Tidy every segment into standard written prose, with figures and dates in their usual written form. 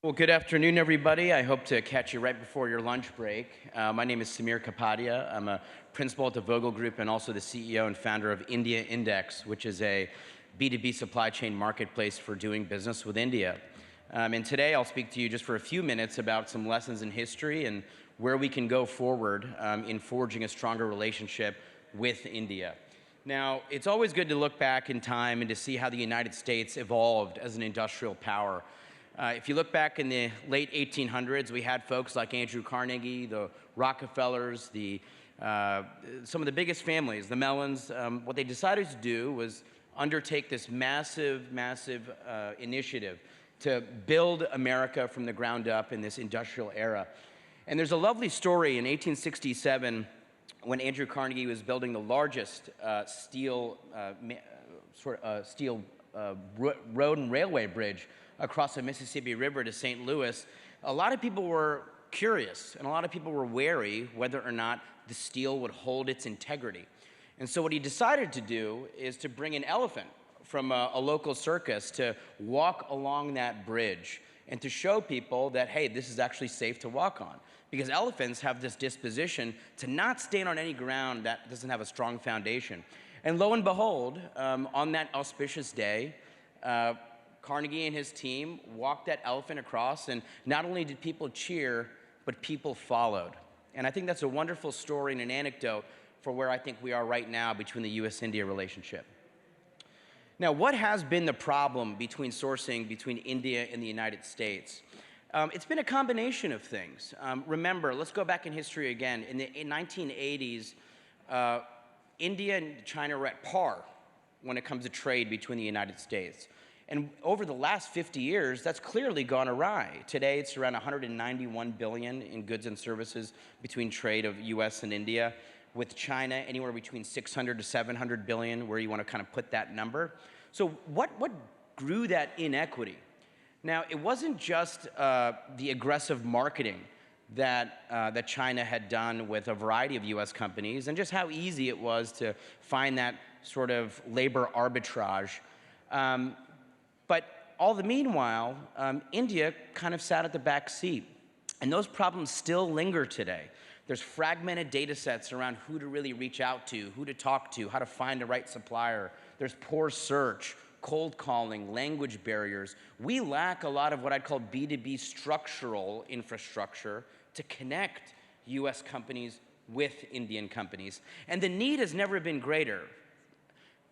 Well, good afternoon, everybody. I hope to catch you right before your lunch break. My name is Samir Kapadia. I'm a principal at the Vogel Group and also the CEO and founder of India Index, which is a B2B supply chain marketplace for doing business with India. And today I'll speak to you just for a few minutes about some lessons in history and where we can go forward in forging a stronger relationship with India. Now, it's always good to look back in time and to see how the United States evolved as an industrial power. If you look back in the late 1800s, we had folks like Andrew Carnegie, the Rockefellers, some of the biggest families, the Mellons. What they decided to do was undertake this massive initiative to build America from the ground up in this industrial era. And there's a lovely story in 1867 when Andrew Carnegie was building the largest steel road and railway bridge across the Mississippi River to St. Louis. A lot of people were curious and a lot of people were wary whether or not the steel would hold its integrity. And so what he decided to do is to bring an elephant from a local circus to walk along that bridge and to show people that, hey, this is actually safe to walk on. Because elephants have this disposition to not stand on any ground that doesn't have a strong foundation. And lo and behold, on that auspicious day, Carnegie and his team walked that elephant across, and not only did people cheer, but people followed. And I think that's a wonderful story and an anecdote for where I think we are right now between the US-India relationship. Now, what has been the problem between sourcing between India and the United States? It's been a combination of things. Remember, let's go back in history again. In the 1980s, India and China were at par when it comes to trade between the United States. And over the last 50 years, that's clearly gone awry. Today, it's around 191 billion in goods and services between trade of US and India. With China, anywhere between 600 to 700 billion, where you want to kind of put that number. So what grew that inequity? Now, it wasn't just the aggressive marketing that China had done with a variety of US companies and just how easy it was to find that sort of labor arbitrage. But all the meanwhile, India kind of sat at the back seat. And those problems still linger today. There's fragmented data sets around who to really reach out to, who to talk to, how to find the right supplier. There's poor search, cold calling, language barriers. We lack a lot of what I'd call B2B structural infrastructure to connect US companies with Indian companies. And the need has never been greater.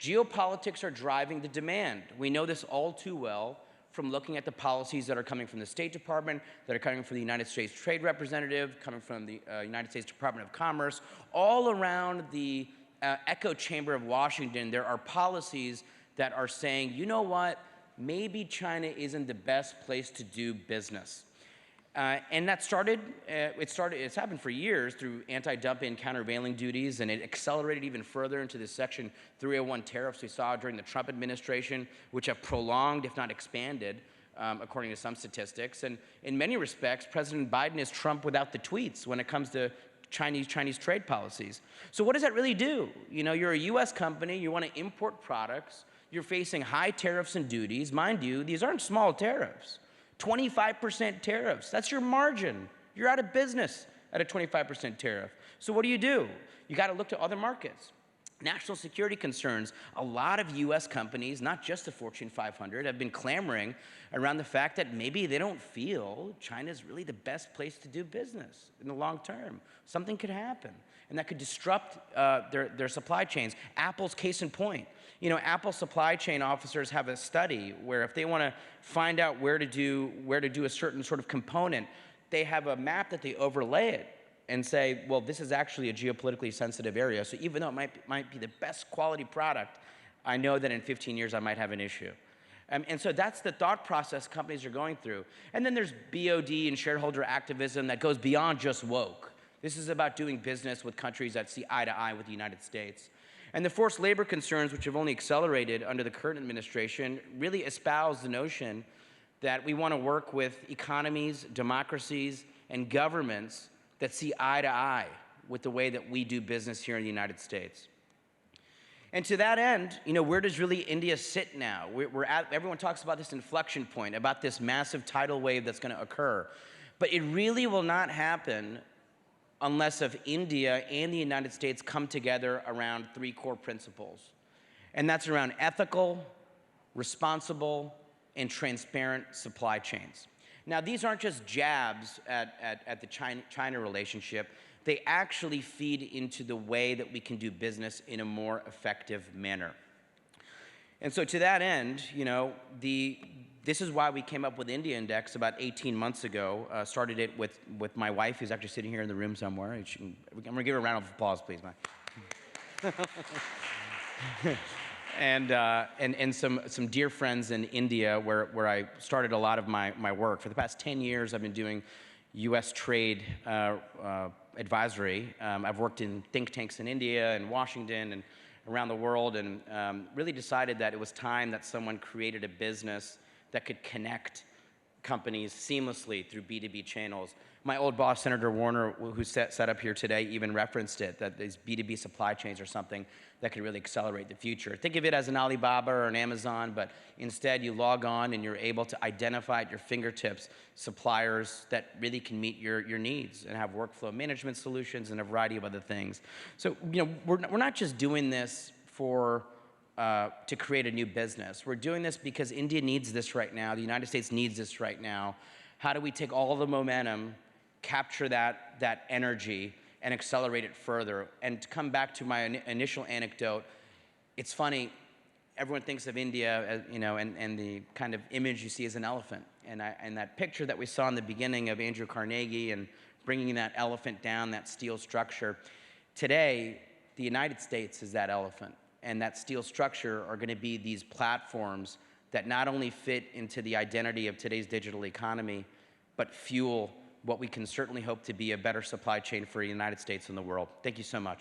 Geopolitics are driving the demand. We know this all too well from looking at the policies that are coming from the State Department, that are coming from the United States Trade Representative, coming from the United States Department of Commerce. All around the echo chamber of Washington, there are policies that are saying, you know what, maybe China isn't the best place to do business. And that it's happened for years through anti-dumping, countervailing duties, and it accelerated even further into the Section 301 tariffs we saw during the Trump administration, which have prolonged, if not expanded, according to some statistics. And in many respects, President Biden is Trump without the tweets when it comes to Chinese trade policies. So what does that really do? You know, you're a US company, you want to import products, you're facing high tariffs and duties. Mind you, these aren't small tariffs. 25% tariffs, that's your margin. You're out of business at a 25% tariff. So what do? You got to look to other markets. National security concerns. A lot of US companies, not just the Fortune 500, have been clamoring around the fact that maybe they don't feel China's really the best place to do business in the long term. Something could happen, and that could disrupt their supply chains. Apple's case in point. You know, Apple supply chain officers have a study where if they want to find out where to do a certain sort of component, they have a map that they overlay it and say, well, this is actually a geopolitically sensitive area. So even though it might be the best quality product, I know that in 15 years I might have an issue. And so that's the thought process companies are going through. And then there's BOD and shareholder activism that goes beyond just woke. This is about doing business with countries that see eye to eye with the United States. And the forced labor concerns, which have only accelerated under the current administration, really espouse the notion that we want to work with economies, democracies, and governments that see eye to eye with the way that we do business here in the United States. And to that end, where does really India sit now? Everyone talks about this inflection point, about this massive tidal wave that's going to occur. But it really will not happen unless if India and the United States come together around three core principles. And that's around ethical, responsible, and transparent supply chains. Now, these aren't just jabs at the China relationship. They actually feed into the way that we can do business in a more effective manner. And so to that end, this is why we came up with India Index about 18 months ago. Started it with my wife, who's actually sitting here in the room somewhere. I'm gonna give her a round of applause, please, Mike. And some dear friends in India where I started a lot of my work. For the past 10 years, I've been doing US trade advisory. I've worked in think tanks in India and Washington and around the world, and really decided that it was time that someone created a business that could connect companies seamlessly through B2B channels. My old boss, Senator Warner, who sat up here today, even referenced it, that these B2B supply chains are something that could really accelerate the future. Think of it as an Alibaba or an Amazon, but instead you log on and you're able to identify at your fingertips suppliers that really can meet your needs and have workflow management solutions and a variety of other things. So, we're not just doing this to create a new business. We're doing this because India needs this right now. The United States needs this right now. How do we take all the momentum, capture that energy, and accelerate it further? And to come back to my initial anecdote, it's funny, everyone thinks of India as, and the kind of image you see as an elephant. And that picture that we saw in the beginning of Andrew Carnegie and bringing that elephant down, that steel structure. Today, the United States is that elephant. And that steel structure are going to be these platforms that not only fit into the identity of today's digital economy, but fuel what we can certainly hope to be a better supply chain for the United States and the world. Thank you so much.